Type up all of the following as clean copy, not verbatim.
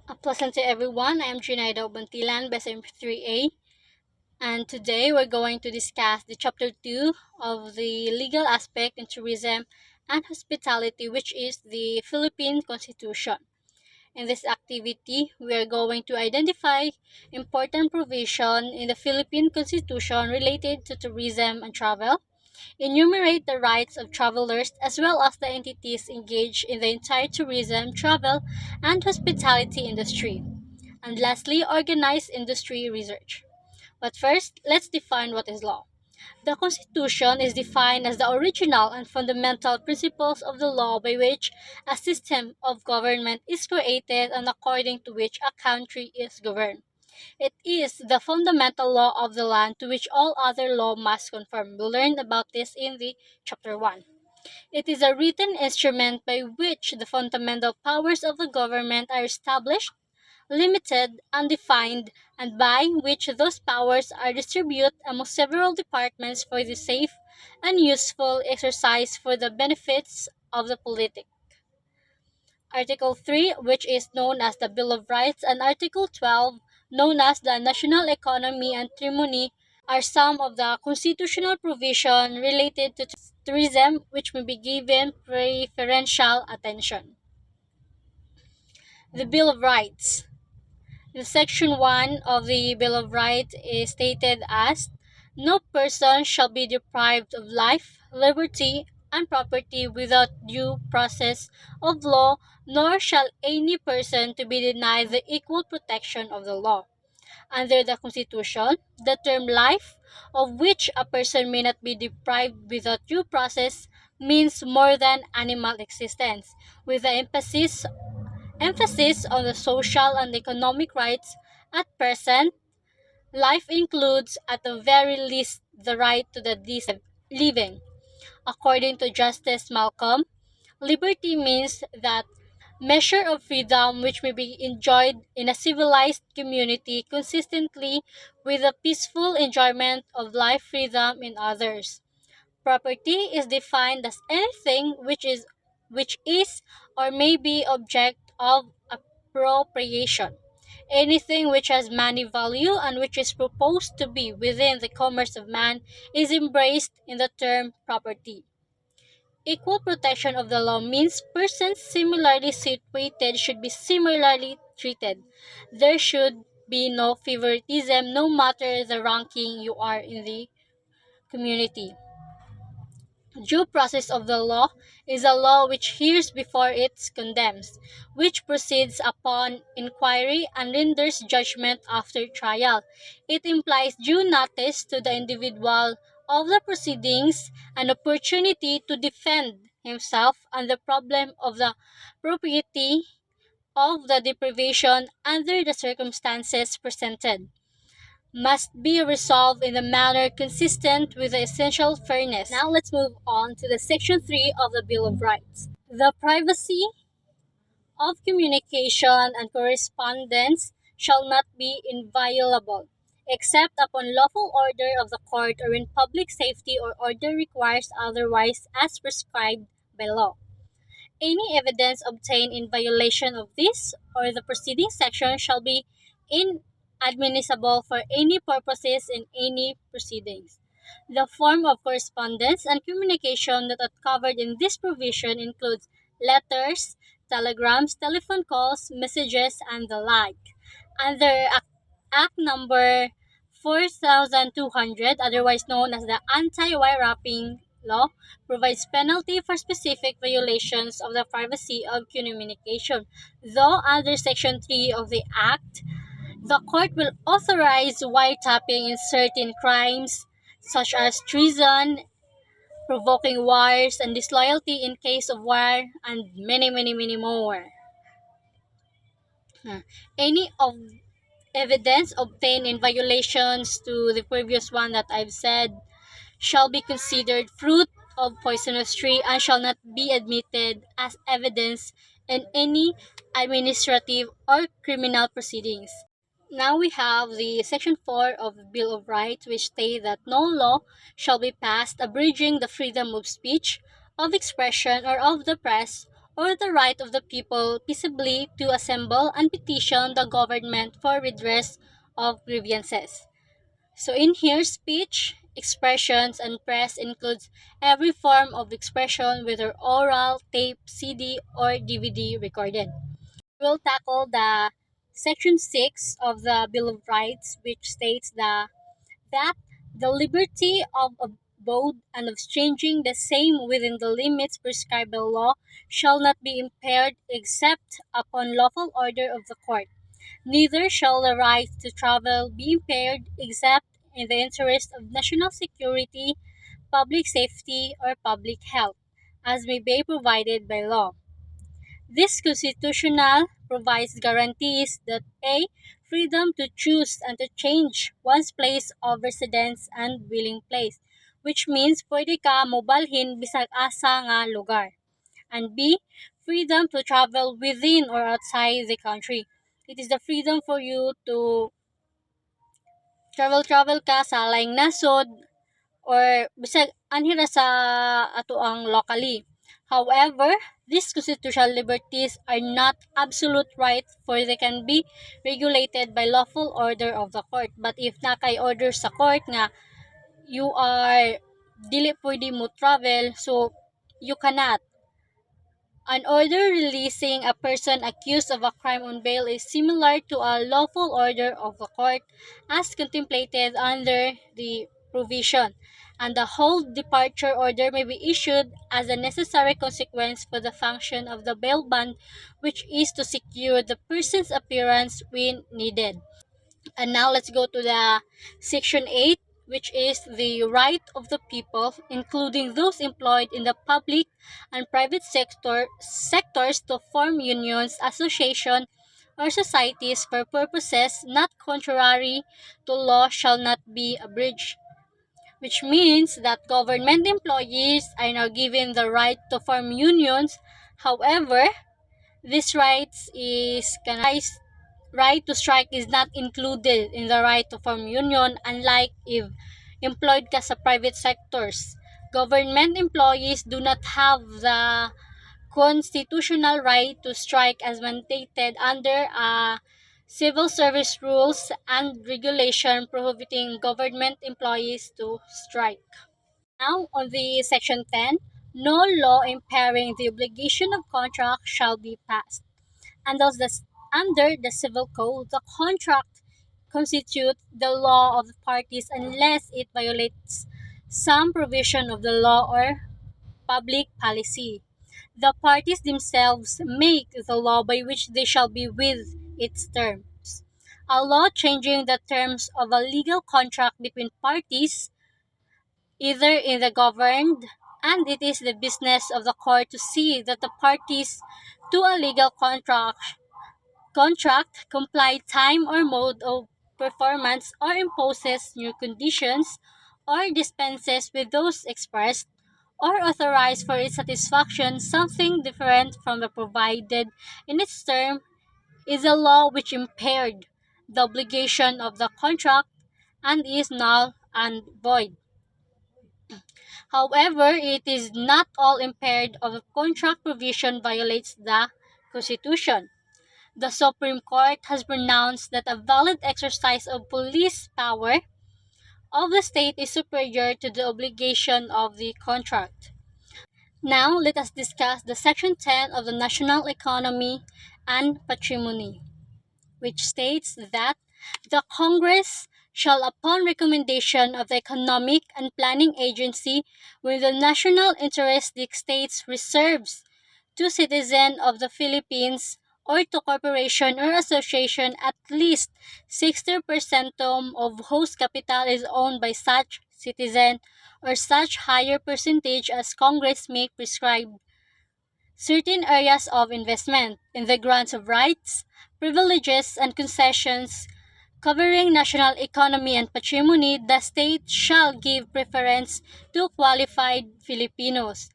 A pleasant to everyone. I am Zenaida of Bantilan, BSM3A, and today we're going to discuss the chapter 2 of the legal aspect in tourism and hospitality, which is the Philippine Constitution. In this activity, we are going to identify important provision in the Philippine Constitution related to tourism and travel, enumerate the rights of travelers as well as the entities engaged in the entire tourism, travel, and hospitality industry, and lastly, organize industry research. But first, let's define what is law. The Constitution is defined as the original and fundamental principles of the law by which a system of government is created and according to which a country is governed. It is the fundamental law of the land to which all other law must conform. We learned about this in the chapter 1. It is a written instrument by which the fundamental powers of the government are established, limited, undefined, and by which those powers are distributed among several departments for the safe and useful exercise for the benefits of the politic. Article 3, which is known as the Bill of Rights, and Article 12, known as the National Economy and Trimony, are some of the constitutional provision related to tourism which may be given preferential attention. The Bill of Rights. The Section 1 of the Bill of Rights is stated as, "No person shall be deprived of life, liberty, and property without due process of law, nor shall any person to be denied the equal protection of the law." Under the Constitution, the term life, of which a person may not be deprived without due process, means more than animal existence, with the emphasis on the social and economic rights. At present, life includes, at the very least, the right to the decent living. According to Justice Malcolm, liberty means that measure of freedom which may be enjoyed in a civilized community consistently with the peaceful enjoyment of life freedom in others. Property is defined as anything which is or may be object of appropriation. Anything which has money value and which is proposed to be within the commerce of man is embraced in the term property. Equal protection of the law means persons similarly situated should be similarly treated. There should be no favoritism no matter the ranking you are in the community. Due process of the law is a law which hears before it condemns, which proceeds upon inquiry and renders judgment after trial. It implies due notice to the individual of the proceedings, an opportunity to defend himself, and the problem of the propriety of the deprivation under the circumstances presented must be resolved in a manner consistent with the essential fairness. Now let's move on to the Section 3 of the Bill of Rights. The privacy of communication and correspondence shall not be inviolable, except upon lawful order of the court or when public safety or order requires otherwise as prescribed by law. Any evidence obtained in violation of this or the preceding section shall be inadmissible for any purposes in any proceedings. The form of correspondence and communication that are covered in this provision includes letters, telegrams, telephone calls, messages, and the like. Under Act Number 4200, otherwise known as the Anti-Wire Wrapping Law, provides penalty for specific violations of the privacy of communication. Though under Section 3 of the Act, the court will authorize wiretapping in certain crimes such as treason, provoking wars, and disloyalty in case of war, and many, many, many more. Any of evidence obtained in violations to the previous one that I've said shall be considered fruit of poisonous tree and shall not be admitted as evidence in any administrative or criminal proceedings. Now we have the Section 4 of the Bill of Rights, which states that no law shall be passed abridging the freedom of speech, of expression, or of the press, or the right of the people peaceably to assemble and petition the government for redress of grievances. So in here, speech, expressions, and press includes every form of expression, whether oral, tape, CD, or DVD recorded. We'll tackle the Section 6 of the Bill of Rights, which states that the liberty of abode and of changing the same within the limits prescribed by law shall not be impaired except upon lawful order of the court. Neither shall the right to travel be impaired except in the interest of national security, public safety, or public health, as may be provided by law. This constitutional provides guarantees that a freedom to choose and to change one's place of residence and dwelling place, which means pwede ka mobalhin bisag asa nga lugar. And B, freedom to travel within or outside the country. It is the freedom for you to travel ka sa laing nasod or bisag anhira sa atoang locally. However, these constitutional liberties are not absolute rights, for they can be regulated by lawful order of the court. But if nakay order sa court nga you are dili pwede mo travel, so you cannot. An order releasing a person accused of a crime on bail is similar to a lawful order of the court as contemplated under the provision, and the whole departure order may be issued as a necessary consequence for the function of the bail bond, which is to secure the person's appearance when needed. And now let's go to the Section 8, which is the right of the people, including those employed in the public and private sectors to form unions, associations, or societies for purposes not contrary to law shall not be abridged, which means that government employees are now given the right to form unions. However, this right to strike is not included in the right to form union, unlike if employed ka sa private sectors. Government employees do not have the constitutional right to strike as mandated under civil service rules and regulation prohibiting government employees to strike. Now, on the Section 10, no law impairing the obligation of contract shall be passed. And thus, under the Civil Code, the contract constitutes the law of the parties unless it violates some provision of the law or public policy. The parties themselves make the law by which they shall be with its terms. A law changing the terms of a legal contract between parties, either in the governed, and it is the business of the court to see that the parties to a legal contract comply time or mode of performance or imposes new conditions or dispenses with those expressed or authorized for its satisfaction something different from the provided in its term is a law which impaired the obligation of the contract and is null and void. However, it is not all impaired of a contract provision violates the Constitution. The Supreme Court has pronounced that a valid exercise of police power of the state is superior to the obligation of the contract. Now, let us discuss the Section 10 of the National Economy and Patrimony, which states that the Congress shall, upon recommendation of the Economic and Planning Agency, when the national interest dictates, reserves to citizen of the Philippines or to corporation or association at least 60% of whose capital is owned by such citizen or such higher percentage as Congress may prescribe certain areas of investment in the grants of rights, privileges, and concessions covering national economy and patrimony, the state shall give preference to qualified Filipinos.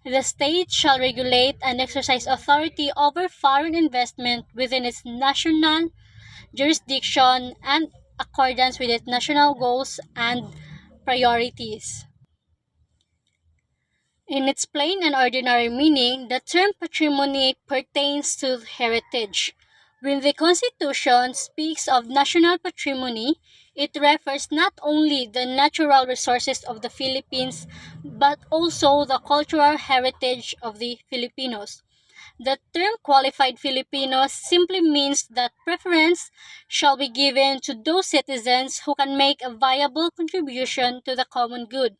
The state shall regulate and exercise authority over foreign investment within its national jurisdiction and accordance with its national goals and priorities. In its plain and ordinary meaning, the term patrimony pertains to heritage. When the Constitution speaks of national patrimony, it refers not only the natural resources of the Philippines but also the cultural heritage of the Filipinos. The term qualified Filipinos simply means that preference shall be given to those citizens who can make a viable contribution to the common good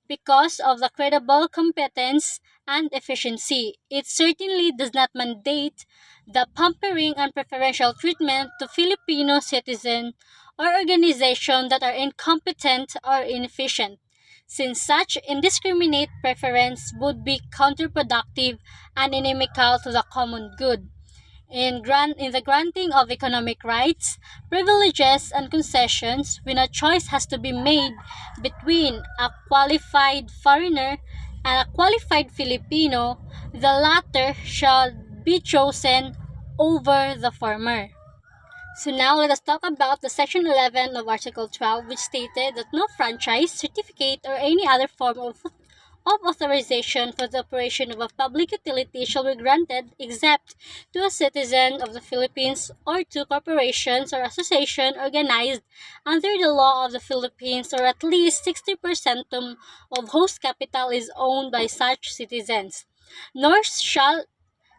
because of the credible competence and efficiency. It certainly does not mandate the pampering and preferential treatment to Filipino citizens or organizations that are incompetent or inefficient, since such indiscriminate preference would be counterproductive and inimical to the common good. In the granting of economic rights, privileges, and concessions, when a choice has to be made between a qualified foreigner and a qualified Filipino, the latter shall be chosen over the former. So now let us talk about the Section 11 of Article 12, which stated that no franchise, certificate, or any other form of authorization for the operation of a public utility shall be granted except to a citizen of the Philippines or to corporations or association organized under the law of the Philippines or at least 60% of whose capital is owned by such citizens. Nor shall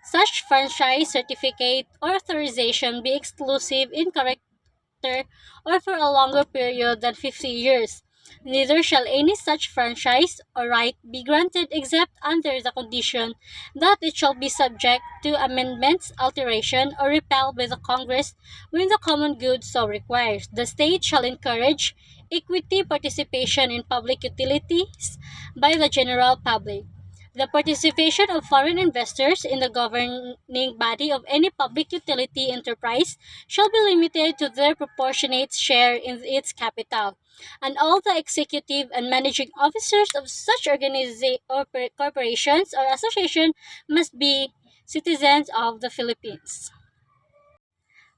such franchise certificate or authorization be exclusive in character or for a longer period than 50 years. Neither shall any such franchise or right be granted except under the condition that it shall be subject to amendments, alteration, or repeal by the Congress when the common good so requires. The state shall encourage equity participation in public utilities by the general public. The participation of foreign investors in the governing body of any public utility enterprise shall be limited to their proportionate share in its capital, and all the executive and managing officers of such organization or corporations or association must be citizens of the Philippines.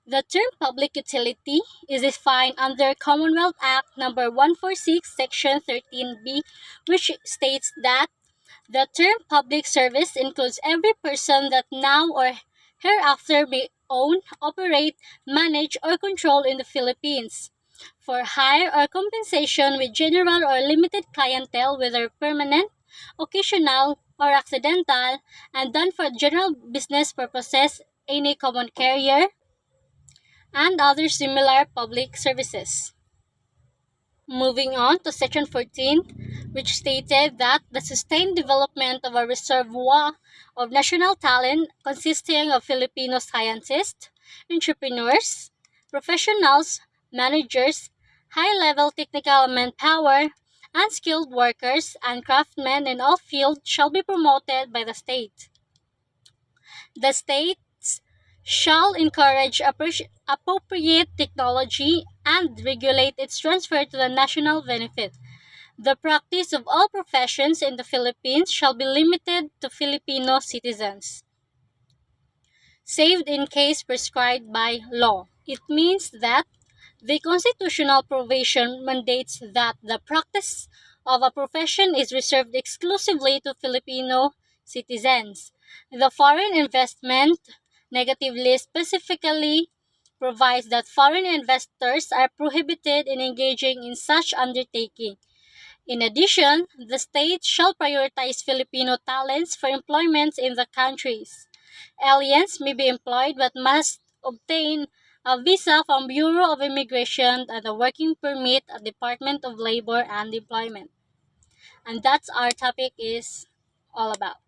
The term public utility is defined under Commonwealth Act Number 146, Section 13B, which states that the term public service includes every person that now or hereafter may own, operate, manage, or control in the Philippines for hire or compensation with general or limited clientele, whether permanent, occasional, or accidental, and done for general business purposes, any common carrier, and other similar public services. Moving on to Section 14, which stated that the sustained development of a reservoir of national talent consisting of Filipino scientists, entrepreneurs, professionals, managers, high-level technical manpower, and skilled workers and craftsmen in all fields shall be promoted by the state. The states shall encourage appropriate technology and regulate its transfer to the national benefit. The practice of all professions in the Philippines shall be limited to Filipino citizens, save in case prescribed by law. It means that the constitutional provision mandates that the practice of a profession is reserved exclusively to Filipino citizens. The foreign investment negatively specifically provides that foreign investors are prohibited in engaging in such undertaking. In addition, the state shall prioritize Filipino talents for employment in the countries. Aliens may be employed but must obtain a visa from Bureau of Immigration and a working permit at Department of Labor and Employment. And that's our topic is all about.